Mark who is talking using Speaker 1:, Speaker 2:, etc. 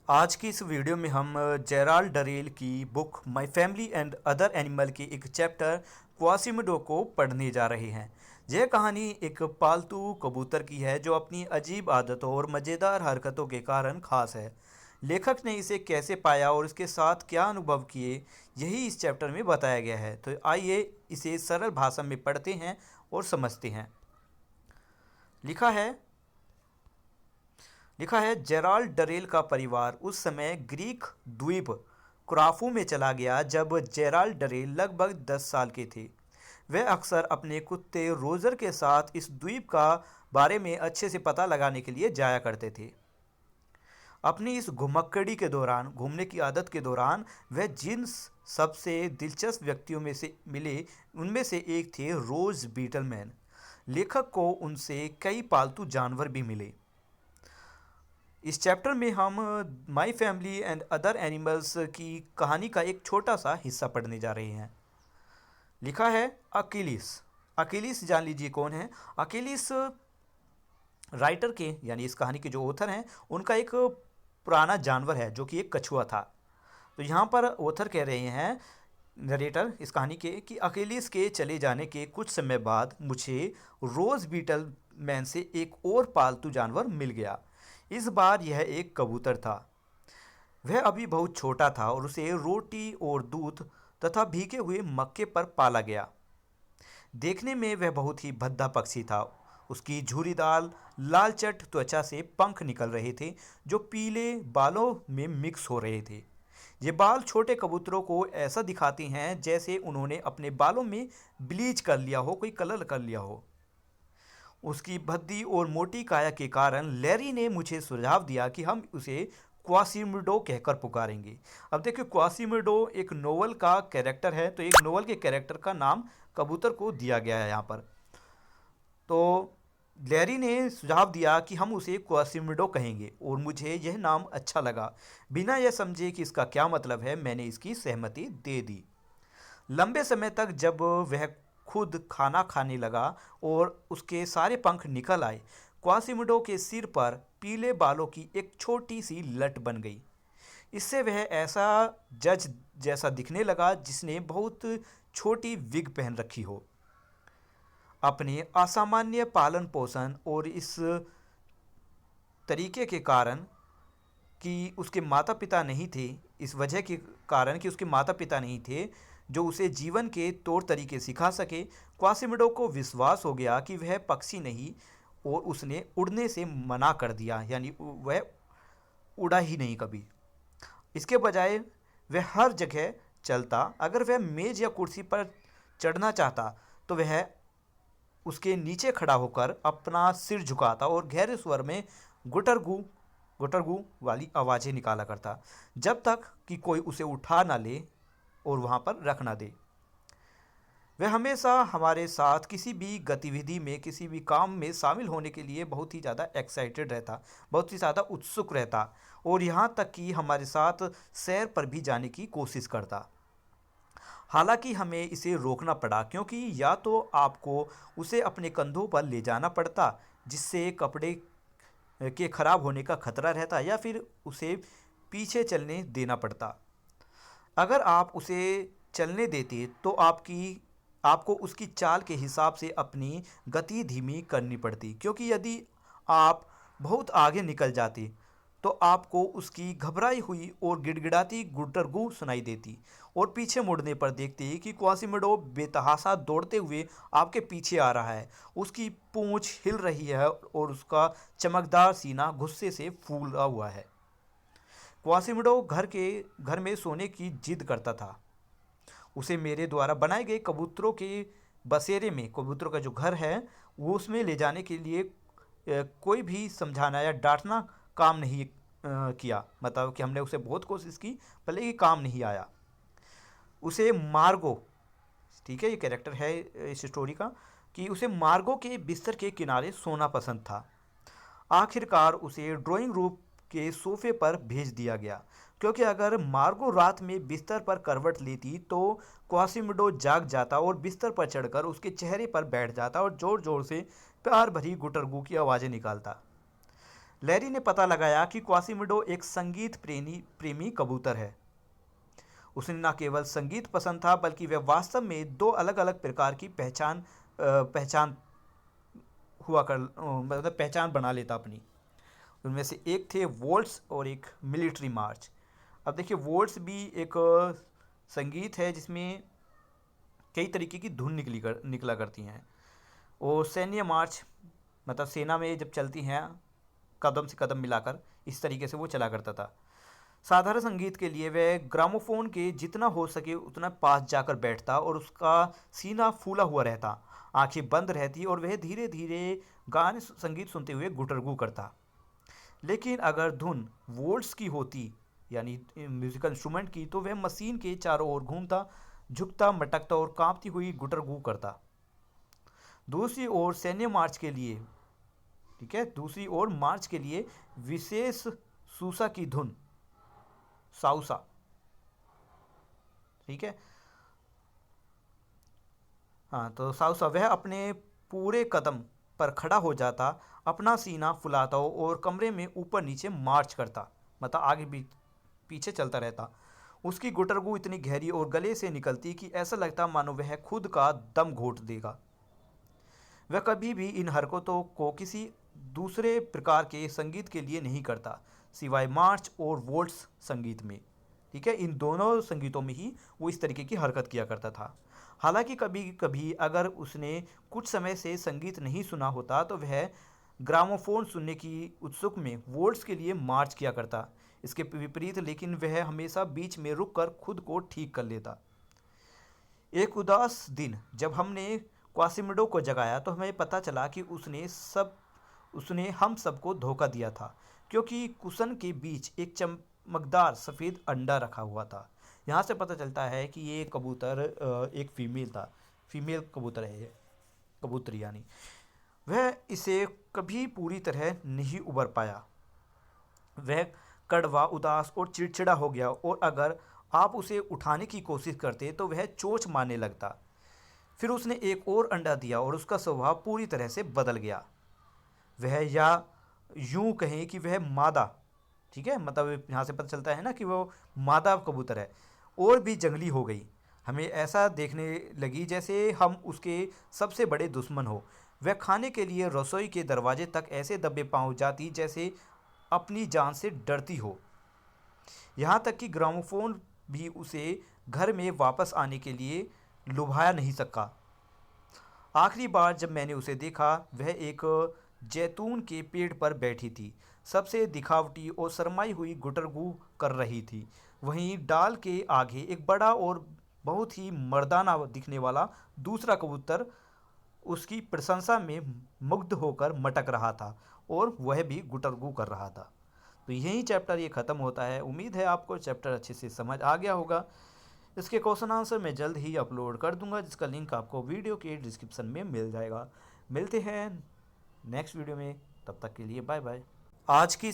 Speaker 1: आज की इस वीडियो में हम जेराल्ड डरेल की book my family and other animal के एक चैप्टर क्वासिमिडो को पढ़ने जा रहे हैं। यह कहानी एक पालतू कबूतर की है जो अपनी अजीब आदतों और मज़ेदार हरकतों के कारण खास है। लेखक ने इसे कैसे पाया और इसके साथ क्या अनुभव किए, यही इस चैप्टर में बताया गया है। तो आइए इसे सरल भाषा में पढ़ते हैं और समझते हैं। लिखा है लिखा है जेराल्ड डरेल का परिवार उस समय ग्रीक द्वीप क्राफू में चला गया जब जेराल्ड डरेल लगभग 10 साल के थे। वह अक्सर अपने कुत्ते रोजर के साथ इस द्वीप का बारे में अच्छे से पता लगाने के लिए जाया करते थे। अपनी इस घुमक्कड़ी के दौरान घूमने की आदत के दौरान वह जिन सबसे दिलचस्प व्यक्तियों में से मिले उनमें से एक थे रोज बीटलमैन। लेखक को उनसे कई पालतू जानवर भी मिले। इस चैप्टर में हम my family and other animals की कहानी का एक छोटा सा हिस्सा पढ़ने जा रहे हैं। लिखा है अकीलिस। अकीलिस जान लीजिए कौन है। अकीलिस राइटर के यानी इस कहानी के जो ऑथर हैं उनका एक पुराना जानवर है जो कि एक कछुआ था। तो यहाँ पर ऑथर कह रहे हैं, नरेटर इस कहानी के, कि अकीलिस के चले जाने के कुछ समय बाद मुझे रोज बीटल मैन से एक और पालतू जानवर मिल गया। इस बार यह एक कबूतर था। वह अभी बहुत छोटा था और उसे रोटी और दूध तथा भीगे हुए मक्के पर पाला गया। देखने में वह बहुत ही भद्दा पक्षी था। उसकी झुर्रीदार लालचट त्वचा से पंख निकल रहे थे जो पीले बालों में मिक्स हो रहे थे। ये बाल छोटे कबूतरों को ऐसा दिखाते हैं जैसे उन्होंने अपने बालों में ब्लीच कर लिया हो, कोई कलर कर लिया हो। उसकी भद्दी और मोटी काया के कारण लैरी ने मुझे सुझाव दिया कि हम उसे क्वासिमिडो कहकर पुकारेंगे। अब देखिए, क्वासिमिडो एक नोवेल का कैरेक्टर है, तो एक नोवेल के कैरेक्टर का नाम कबूतर को दिया गया है यहाँ पर। तो लैरी ने सुझाव दिया कि हम उसे क्वासिमिडो कहेंगे और मुझे यह नाम अच्छा लगा। बिना यह समझे कि इसका क्या मतलब है, मैंने इसकी सहमति दे दी। लंबे समय तक जब वह खुद खाना खाने लगा और उसके सारे पंख निकल आए, क्वासिमिडो के सिर पर पीले बालों की एक छोटी सी लट बन गई। इससे वह ऐसा जज जैसा दिखने लगा जिसने बहुत छोटी विग पहन रखी हो। अपने असामान्य पालन पोषण और इस तरीके के कारण कि उसके माता पिता नहीं थे, इस वजह के कारण कि उसके माता पिता नहीं थे जो उसे जीवन के तौर तरीके सिखा सके, क्वासिमिडो को विश्वास हो गया कि वह पक्षी नहीं और उसने उड़ने से मना कर दिया, यानी वह उड़ा ही नहीं कभी। इसके बजाय वह हर जगह चलता। अगर वह मेज या कुर्सी पर चढ़ना चाहता तो वह उसके नीचे खड़ा होकर अपना सिर झुकाता और गहरे स्वर में गुटरगू गुटरगू वाली आवाज़ें निकाला करता, जब तक कि कोई उसे उठा ना ले और वहाँ पर रख ना दे। वह हमेशा हमारे साथ किसी भी गतिविधि में, किसी भी काम में शामिल होने के लिए बहुत ही ज़्यादा एक्साइटेड रहता, बहुत ही ज़्यादा उत्सुक रहता और यहाँ तक कि हमारे साथ सैर पर भी जाने की कोशिश करता। हालांकि हमें इसे रोकना पड़ा क्योंकि या तो आपको उसे अपने कंधों पर ले जाना पड़ता जिससे कपड़े के खराब होने का खतरा रहता, या फिर उसे पीछे चलने देना पड़ता। अगर आप उसे चलने देते तो आपको उसकी चाल के हिसाब से अपनी गति धीमी करनी पड़ती, क्योंकि यदि आप बहुत आगे निकल जाते तो आपको उसकी घबराई हुई और गिड़गिड़ाती गुटरगू सुनाई देती और पीछे मुड़ने पर देखते कि क्वासिमिडो बेतहाशा दौड़ते हुए आपके पीछे आ रहा है। उसकी पूंछ हिल रही है और उसका चमकदार सीना गुस्से से फूला हुआ है। क्वासिमिडो घर में सोने की जिद करता था। उसे मेरे द्वारा बनाए गए कबूतरों के बसेरे में, कबूतरों का जो घर है वो, उसमें ले जाने के लिए कोई भी समझाना या डांटना काम नहीं किया। मतलब कि हमने उसे बहुत कोशिश की, भले ही काम नहीं आया। उसे मार्गो, ठीक है, ये कैरेक्टर है इस स्टोरी का, कि उसे मार्गो के बिस्तर के किनारे सोना पसंद था। आखिरकार उसे ड्राइंग रूम के सोफे पर भेज दिया गया, क्योंकि अगर मार्गो रात में बिस्तर पर करवट लेती तो क्वासिमिडो जाग जाता और बिस्तर पर चढ़कर उसके चेहरे पर बैठ जाता और जोर जोर से प्यार भरी गुटरगू की आवाज़ें निकालता। लैरी ने पता लगाया कि क्वासिमिडो एक संगीत प्रेमी प्रेमी कबूतर है। उसे न केवल संगीत पसंद था, बल्कि वह वास्तव में दो अलग अलग प्रकार की पहचान मतलब पहचान बना लेता अपनी। उनमें से एक थे वोल्ट्स और एक मिलिट्री मार्च। अब देखिए, वोल्ट्स भी एक संगीत है जिसमें कई तरीके की धुन निकला करती हैं। और सैन्य मार्च मतलब सेना में जब चलती हैं कदम से कदम मिलाकर, इस तरीके से वो चला करता था। साधारण संगीत के लिए वह ग्रामोफोन के जितना हो सके उतना पास जाकर बैठता और उसका सीना फूला हुआ रहता, आंखें बंद रहती और वह धीरे धीरे गाने संगीत सुनते हुए गुटरगू करता। लेकिन अगर धुन वोल्ट्स की होती, यानी म्यूजिकल इंस्ट्रूमेंट की, तो वह मशीन के चारों ओर घूमता, झुकता, मटकता और कांपती हुई गुटरगू करता। दूसरी ओर सैन्य मार्च के लिए, ठीक है, दूसरी ओर मार्च के लिए विशेष सूसा की धुन, साउसा, ठीक है, हाँ, तो साउसा वह अपने पूरे कदम पर खड़ा हो जाता, अपना सीना फुलाता और कमरे में ऊपर नीचे मार्च करता, मतलब आगे भी पीछे चलता रहता। उसकी गुटरगू इतनी गहरी और गले से निकलती कि ऐसा लगता मानो वह खुद का दम घोट देगा। वह कभी भी इन हरकतों को किसी दूसरे प्रकार के संगीत के लिए नहीं करता, सिवाय मार्च और वोल्ट्स संगीत में। ठीक है, इन दोनों संगीतों में ही वो इस तरीके की हरकत किया करता था। हालांकि कभी कभी अगर उसने कुछ समय से संगीत नहीं सुना होता तो वह ग्रामोफोन सुनने की उत्सुक में वोल्ट्स के लिए मार्च किया करता। इसके विपरीत लेकिन वह हमेशा बीच में रुककर खुद को ठीक कर लेता। एक उदास दिन जब हमने क्वासिमिडो को जगाया तो हमें पता चला कि उसने हम सबको धोखा दिया था, क्योंकि कुशन के बीच एक चमकदार सफ़ेद अंडा रखा हुआ था। यहाँ से पता चलता है कि ये कबूतर एक फीमेल था, फीमेल कबूतर है ये, कबूतरी यानी। वह इसे कभी पूरी तरह नहीं उबर पाया। वह कड़वा, उदास और चिड़चिड़ा हो गया और अगर आप उसे उठाने की कोशिश करते तो वह चोंच मारने लगता। फिर उसने एक और अंडा दिया और उसका स्वभाव पूरी तरह से बदल गया। वह, या यूं कहें कि वह मादा, ठीक है, मतलब यहाँ से पता चलता है ना कि वो मादा कबूतर है, और भी जंगली हो गई। हमें ऐसा देखने लगी जैसे हम उसके सबसे बड़े दुश्मन हो। वह खाने के लिए रसोई के दरवाजे तक ऐसे दबे पाँव जाती जैसे अपनी जान से डरती हो। यहाँ तक कि ग्रामोफोन भी उसे घर में वापस आने के लिए लुभाया नहीं सका। आखिरी बार जब मैंने उसे देखा वह एक जैतून के पेड़ पर बैठी थी, सबसे दिखावटी और शर्माई हुई गुटरगू कर रही थी। वहीं डाल के आगे एक बड़ा और बहुत ही मर्दाना दिखने वाला दूसरा कबूतर उसकी प्रशंसा में मुग्ध होकर मटक रहा था और वह भी गुटरगू कर रहा था। तो यही चैप्टर ये ख़त्म होता है। उम्मीद है आपको चैप्टर अच्छे से समझ आ गया होगा। इसके क्वेश्चन आंसर मैं जल्द ही अपलोड कर दूंगा, जिसका लिंक आपको वीडियो के डिस्क्रिप्शन में मिल जाएगा। मिलते हैं नेक्स्ट वीडियो में, तब तक के लिए बाय बाय। आज की